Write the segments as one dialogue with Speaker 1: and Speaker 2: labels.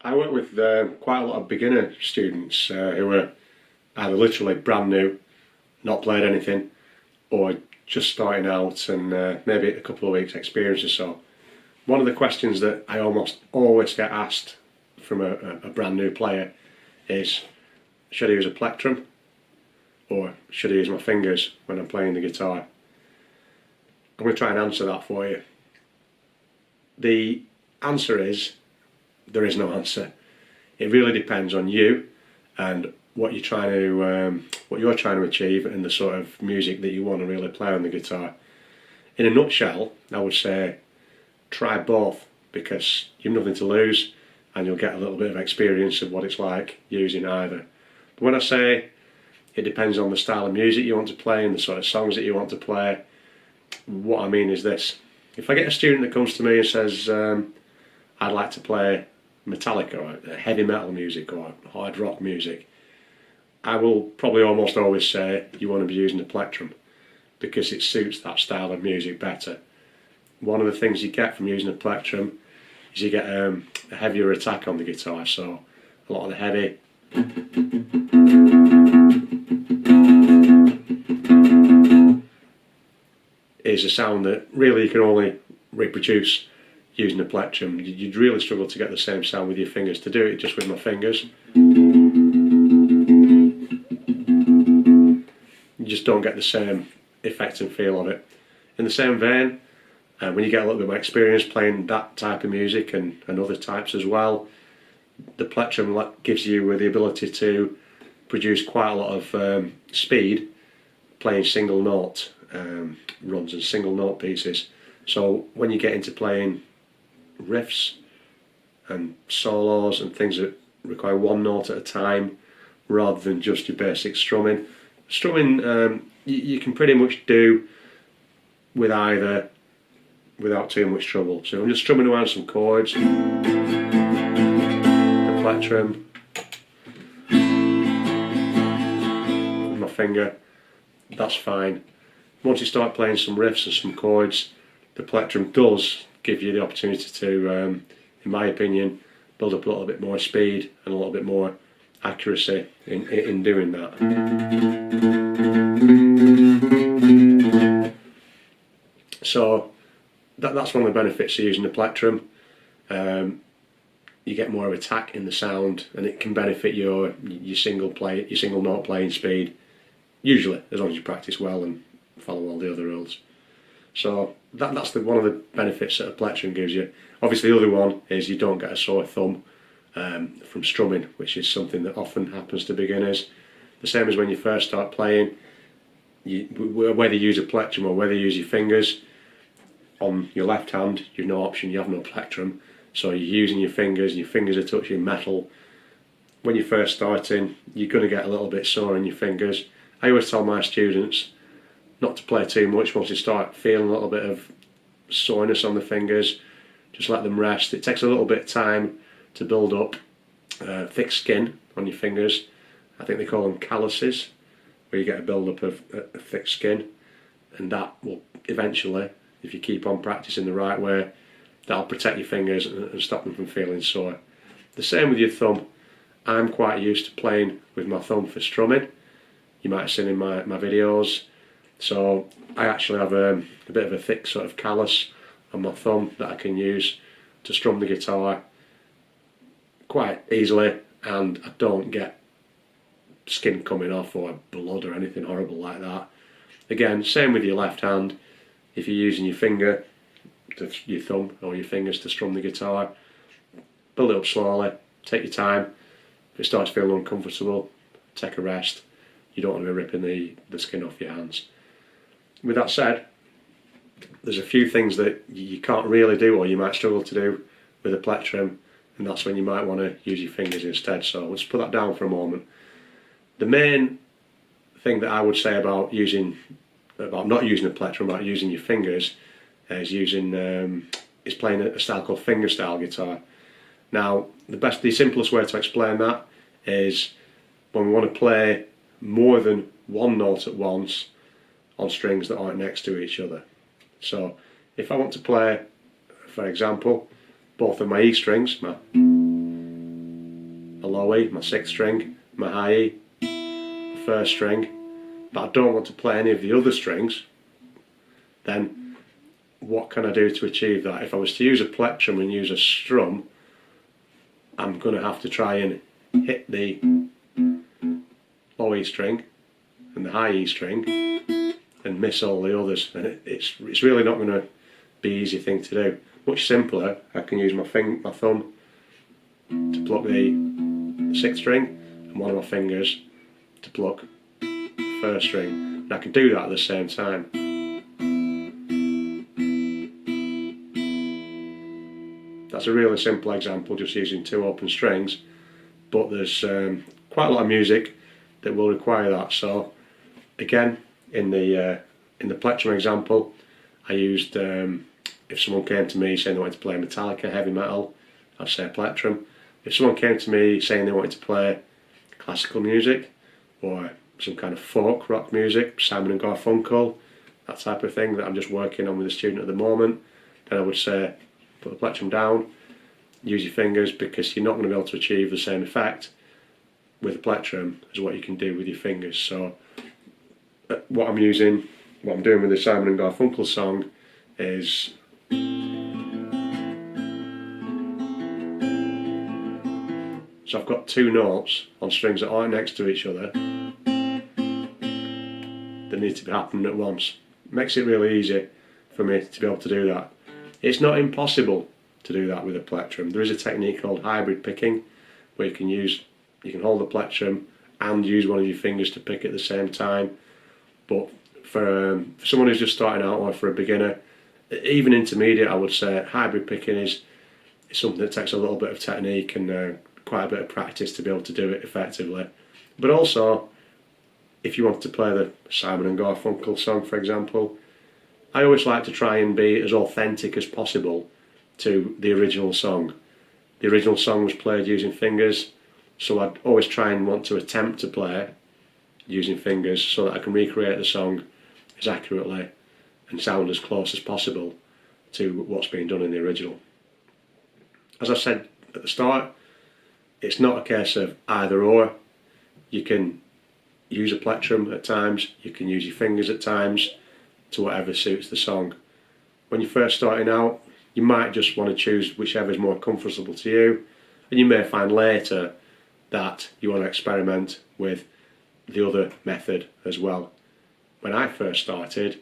Speaker 1: I work with quite a lot of beginner students who are either literally brand new, not played anything, or just starting out and maybe a couple of weeks experience or so. One of the questions that I almost always get asked from a brand new player is, should I use a plectrum or should I use my fingers when I'm playing the guitar? I'm going to try and answer that for you. The answer is, there is no answer. It really depends on you and what you're trying to achieve and the sort of music that you want to really play on the guitar. In a nutshell, I would say try both, because you've nothing to lose and you'll get a little bit of experience of what it's like using either. But when I say it depends on the style of music you want to play and the sort of songs that you want to play, what I mean is this. If I get a student that comes to me and says, I'd like to play Metallica or heavy metal music or hard rock music, I will probably almost always say you want to be using the plectrum because it suits that style of music better. One of the things you get from using a plectrum is you get a heavier attack on the guitar, so a lot of the heavy is a sound that really you can only reproduce using a plectrum. You'd really struggle to get the same sound with your fingers. To do it just with my fingers, you just don't get the same effect and feel of it. In the same vein, when you get a little bit more experience playing that type of music and other types as well, the plectrum gives you the ability to produce quite a lot of speed playing single note runs and single note pieces. So when you get into playing riffs and solos and things that require one note at a time rather than just your basic strumming, you can pretty much do with either without too much trouble. So I'm just strumming around some chords, the plectrum with my finger, that's fine. Once you start playing some riffs and some chords, the plectrum does give you the opportunity to, in my opinion, build up a little bit more speed and a little bit more accuracy in doing that. So that's one of the benefits of using the plectrum. You get more of attack in the sound, and it can benefit your single note playing speed, usually, as long as you practice well and follow all the other rules. So that's one of the benefits that a plectrum gives you. Obviously the other one is you don't get a sore thumb from strumming, which is something that often happens to beginners. The same as when you first start playing, whether you use a plectrum or whether you use your fingers, on your left hand you've no option, you have no plectrum, so you're using your fingers are touching metal. When you're first starting, you're going to get a little bit sore in your fingers. I always tell my students not to play too much. Once you start feeling a little bit of soreness on the fingers, just let them rest. It takes a little bit of time to build up thick skin on your fingers. I think they call them calluses, where you get a build up of thick skin, and that will eventually, if you keep on practicing the right way, that'll protect your fingers and stop them from feeling sore. The same with your thumb. I'm quite used to playing with my thumb for strumming. You might have seen in my videos. So I actually have a bit of a thick sort of callus on my thumb that I can use to strum the guitar quite easily, and I don't get skin coming off or blood or anything horrible like that. Again, same with your left hand. If you're using your thumb or your fingers to strum the guitar, build it up slowly, take your time. If it starts feeling uncomfortable, take a rest. You don't want to be ripping the skin off your hands. With that said, there's a few things that you can't really do, or you might struggle to do with a plectrum, and that's when you might want to use your fingers instead. So let's put that down for a moment. The main thing that I would say about not using a plectrum, about using your fingers, is playing a style called fingerstyle guitar. Now, the simplest way to explain that is when we want to play more than one note at once on strings that aren't next to each other. So if I want to play, for example, both of my E strings, my my low E, my 6th string, my high E, my 1st string, but I don't want to play any of the other strings, then what can I do to achieve that? If I was to use a plectrum and use a strum, I'm going to have to try and hit the low E string and the high E string and miss all the others, and it's really not going to be an easy thing to do. Much simpler, I can use my thumb to pluck the 6th string and one of my fingers to pluck the 1st string, and I can do that at the same time. That's a really simple example, just using 2 open strings, but there's quite a lot of music that will require that. So again, in the plectrum example, I used, if someone came to me saying they wanted to play Metallica heavy metal, I'd say plectrum. If someone came to me saying they wanted to play classical music or some kind of folk rock music, Simon and Garfunkel, that type of thing that I'm just working on with a student at the moment, then I would say put the plectrum down, use your fingers, because you're not going to be able to achieve the same effect with the plectrum as what you can do with your fingers. So what I'm doing with the Simon and Garfunkel song is so I've got 2 notes on strings that aren't next to each other that need to be happening at once. It makes it really easy for me to be able to do that. It's not impossible to do that with a plectrum. There is a technique called hybrid picking, where you can hold the plectrum and use one of your fingers to pick at the same time. But for someone who's just starting out, or for a beginner, even intermediate, I would say hybrid picking is something that takes a little bit of technique and quite a bit of practice to be able to do it effectively. But also, if you want to play the Simon and Garfunkel song, for example, I always like to try and be as authentic as possible to the original song. The original song was played using fingers, so I'd always try and want to attempt to play using fingers so that I can recreate the song as accurately and sound as close as possible to what's being done in the original. As I said at the start, it's not a case of either or. You can use a plectrum at times, you can use your fingers at times, to whatever suits the song. When you're first starting out, you might just want to choose whichever is more comfortable to you, and you may find later that you want to experiment with the other method as well. When I first started,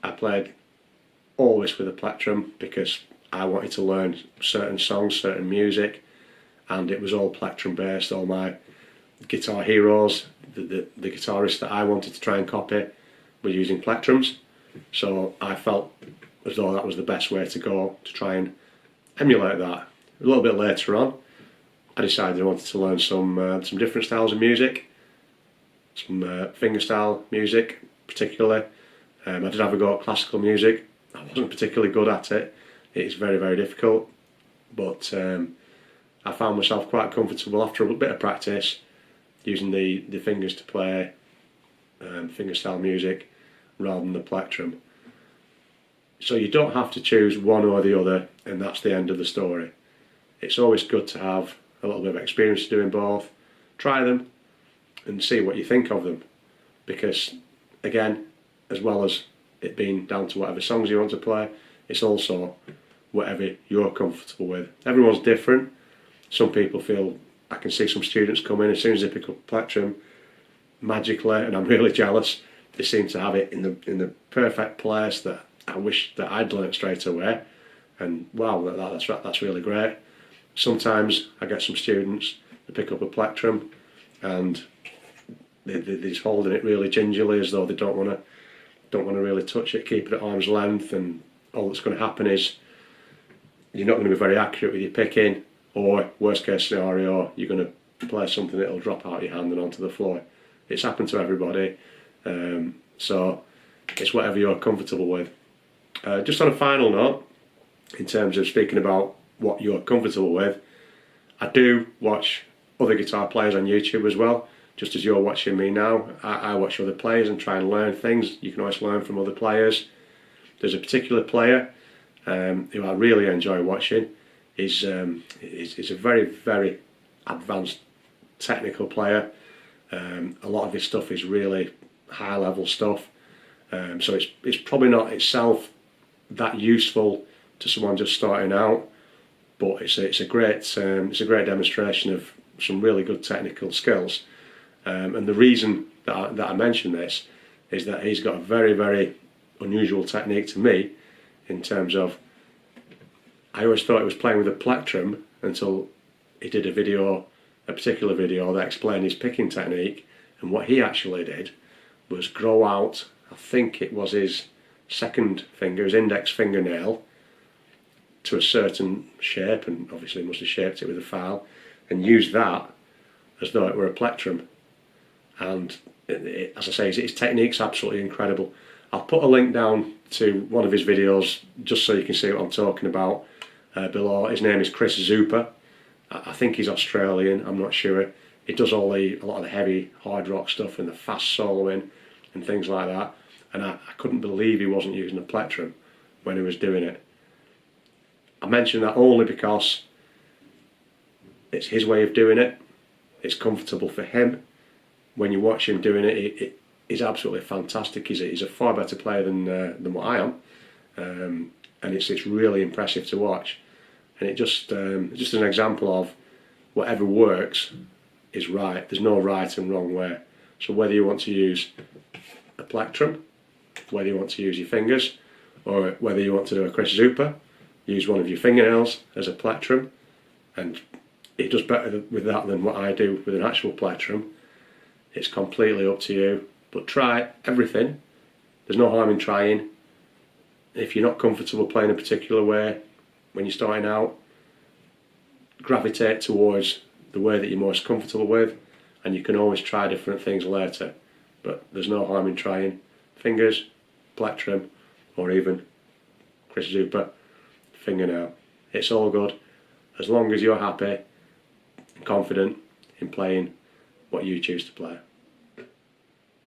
Speaker 1: I played always with a plectrum because I wanted to learn certain songs, certain music, and it was all plectrum based. All my guitar heroes, the guitarists that I wanted to try and copy, were using plectrums. So I felt as though that was the best way to go to try and emulate that. A little bit later on, I decided I wanted to learn some different styles of music, some fingerstyle music particularly. I did have a go at classical music. I wasn't particularly good at it. It's very, very difficult, but I found myself quite comfortable after a bit of practice using the fingers to play fingerstyle music rather than the plectrum. So you don't have to choose one or the other, and that's the end of the story. It's always good to have a little bit of experience doing both. Try them and see what you think of them, because again, as well as it being down to whatever songs you want to play, it's also whatever you're comfortable with. Everyone's different. Some people feel, I can see some students come in as soon as they pick up plectrum magically, and I'm really jealous. They seem to have it in the perfect place that I wish that I'd learnt straight away, and wow, that's really great. Sometimes I get some students that pick up a plectrum and they're just holding it really gingerly as though they don't want to really touch it, keep it at arm's length, and all that's going to happen is you're not going to be very accurate with your picking, or worst case scenario, you're going to play something that'll drop out of your hand and onto the floor. It's happened to everybody, so it's whatever you're comfortable with. Just on a final note, in terms of speaking about what you're comfortable with, I do watch other guitar players on YouTube as well. Just as you're watching me now, I watch other players and try and learn things. You can always learn from other players. There's a particular player who I really enjoy watching. He's a very, very advanced technical player. A lot of his stuff is really high level stuff, so it's probably not itself that useful to someone just starting out, but it's a great demonstration of some really good technical skills. And the reason that I mention this is that he's got a very, very unusual technique to me, in terms of, I always thought he was playing with a plectrum until he did a particular video that explained his picking technique. And what he actually did was grow out, I think it was his second finger, his index fingernail, to a certain shape, and obviously he must have shaped it with a file, and use that as though it were a plectrum. And as I say, his technique's absolutely incredible. I'll put a link down to one of his videos just so you can see what I'm talking about below. His name is Chris Zoupa. I think he's Australian, I'm not sure. He does a lot of the heavy hard rock stuff and the fast soloing and things like that. And I couldn't believe he wasn't using a plectrum when he was doing it. I mention that only because it's his way of doing it. It's comfortable for him. When you watch him doing it, he's absolutely fantastic. He's a far better player than what I am, and it's really impressive to watch. And it just an example of whatever works is right. There's no right and wrong way. So whether you want to use a plectrum, whether you want to use your fingers, or whether you want to do a Chris Zoupa, use one of your fingernails as a plectrum, and it does better with that than what I do with an actual plectrum. It's completely up to you, but try everything. There's no harm in trying. If you're not comfortable playing a particular way when you're starting out, gravitate towards the way that you're most comfortable with, and you can always try different things later. But there's no harm in trying fingers, plectrum, or even Chris Zoupa fingernail. It's all good as long as you're happy and confident in playing what you choose to play.